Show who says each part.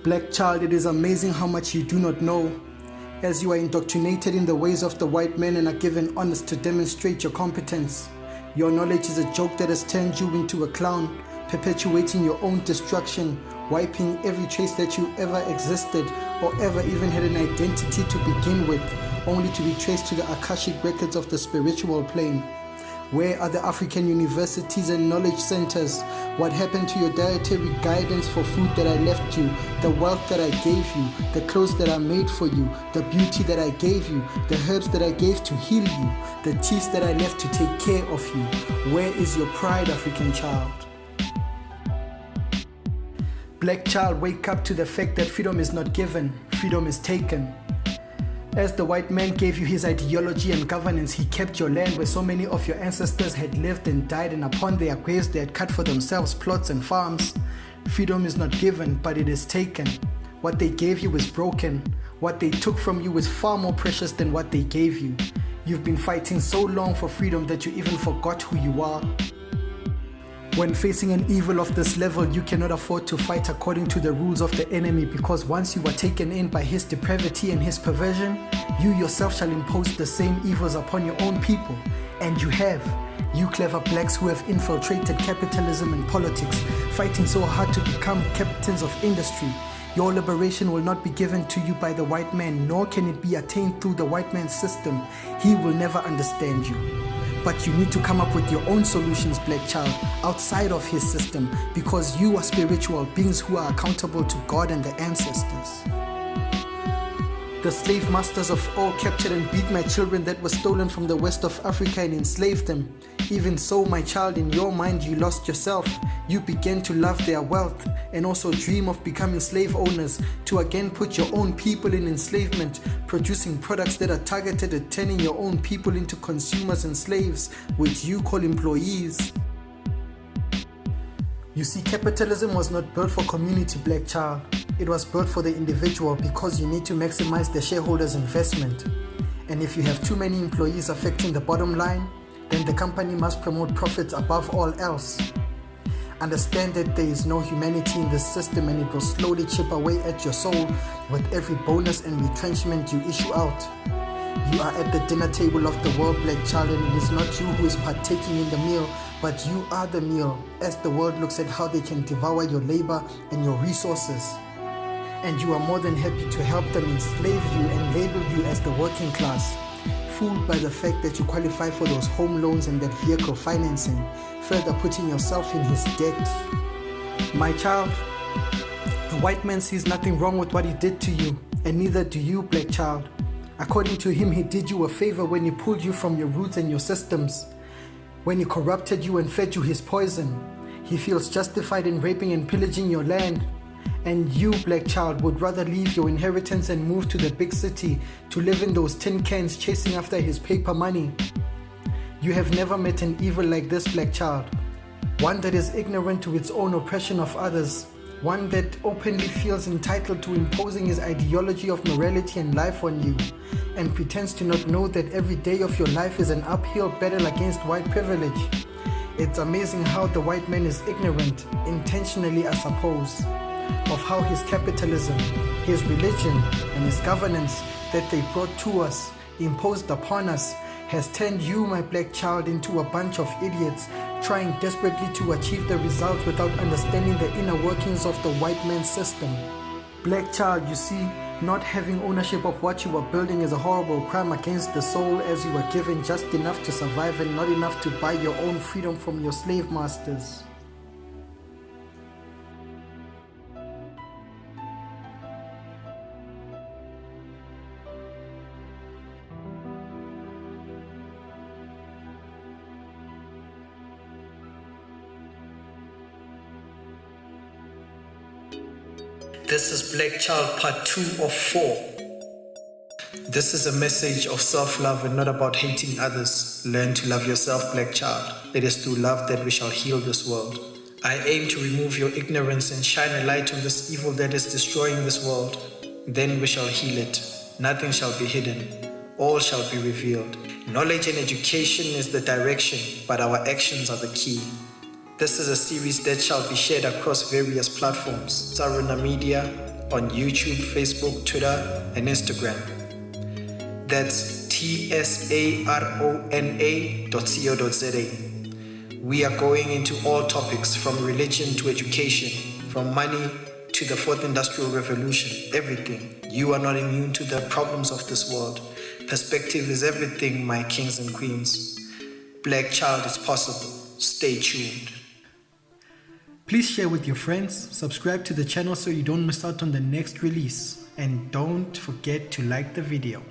Speaker 1: Black child, it is amazing how much you do not know. As you are indoctrinated in the ways of the white man and are given honors to demonstrate your competence. Your knowledge is a joke that has turned you into a clown, perpetuating your own destruction, wiping every trace that you ever existed or ever even had an identity to begin with, only to be traced to the Akashic records of the spiritual plane. Where are the African universities and knowledge centers? What happened to your dietary guidance for food that I left you, the wealth that I gave you, the clothes that I made for you, the beauty that I gave you, the herbs that I gave to heal you, the chiefs that I left to take care of you? Where is your pride, African child? Black child, wake up to the fact that freedom is not given, freedom is taken. As the white man gave you his ideology and governance, he kept your land where so many of your ancestors had lived and died, and upon their graves they had cut for themselves plots and farms. Freedom is not given, but it is taken. What they gave you is broken. What they took from you is far more precious than what they gave you. You've been fighting so long for freedom that you even forgot who you are. When facing an evil of this level, you cannot afford to fight according to the rules of the enemy, because once you are taken in by his depravity and his perversion, you yourself shall impose the same evils upon your own people. And you have. You clever blacks who have infiltrated capitalism and politics, fighting so hard to become captains of industry. Your liberation will not be given to you by the white man, nor can it be attained through the white man's system. He will never understand you. But you need to come up with your own solutions, black child, outside of his system, because you are spiritual beings who are accountable to God and the ancestors. The slave masters of all captured and beat my children that were stolen from the west of Africa and enslaved them. Even so, my child, in your mind you lost yourself. You began to love their wealth and also dream of becoming slave owners, to again put your own people in enslavement, producing products that are targeted at turning your own people into consumers and slaves, which you call employees. You see, capitalism was not built for community, black child. It was built for the individual, because you need to maximize the shareholders' investment. And if you have too many employees affecting the bottom line, then the company must promote profits above all else. Understand that there is no humanity in this system, and it will slowly chip away at your soul with every bonus and retrenchment you issue out. You are at the dinner table of the world, black child, and it is not you who is partaking in the meal, but you are the meal, as the world looks at how they can devour your labor and your resources. And you are more than happy to help them enslave you and label you as the working class, fooled by the fact that you qualify for those home loans and that vehicle financing, further putting yourself in his debt. My child, the white man sees nothing wrong with what he did to you, and neither do you, black child. According to him, he did you a favor when he pulled you from your roots and your systems. When he corrupted you and fed you his poison, he feels justified in raping and pillaging your land. And you, black child, would rather leave your inheritance and move to the big city to live in those tin cans chasing after his paper money. You have never met an evil like this, black child. One that is ignorant to its own oppression of others. One that openly feels entitled to imposing his ideology of morality and life on you, and pretends to not know that every day of your life is an uphill battle against white privilege. It's amazing how the white man is ignorant, intentionally I suppose, of how his capitalism, his religion, and his governance that they brought to us, imposed upon us, has turned you, my black child, into a bunch of idiots trying desperately to achieve the results without understanding the inner workings of the white man's system. Black child, you see, not having ownership of what you are building is a horrible crime against the soul, as you were given just enough to survive and not enough to buy your own freedom from your slave masters. This is Black Child Part 2 of 4. This is a message of self-love and not about hating others. Learn to love yourself, Black Child. It is through love that we shall heal this world. I aim to remove your ignorance and shine a light on this evil that is destroying this world. Then we shall heal it. Nothing shall be hidden. All shall be revealed. Knowledge and education is the direction, but our actions are the key. This is a series that shall be shared across various platforms: Tsarona Media, on YouTube, Facebook, Twitter, and Instagram. That's tsarona.co.za. We are going into all topics from religion to education, from money to the fourth industrial revolution, everything. You are not immune to the problems of this world. Perspective is everything, my kings and queens. BlackChild is possible. Stay tuned. Please share with your friends, subscribe to the channel so you don't miss out on the next release, and don't forget to like the video.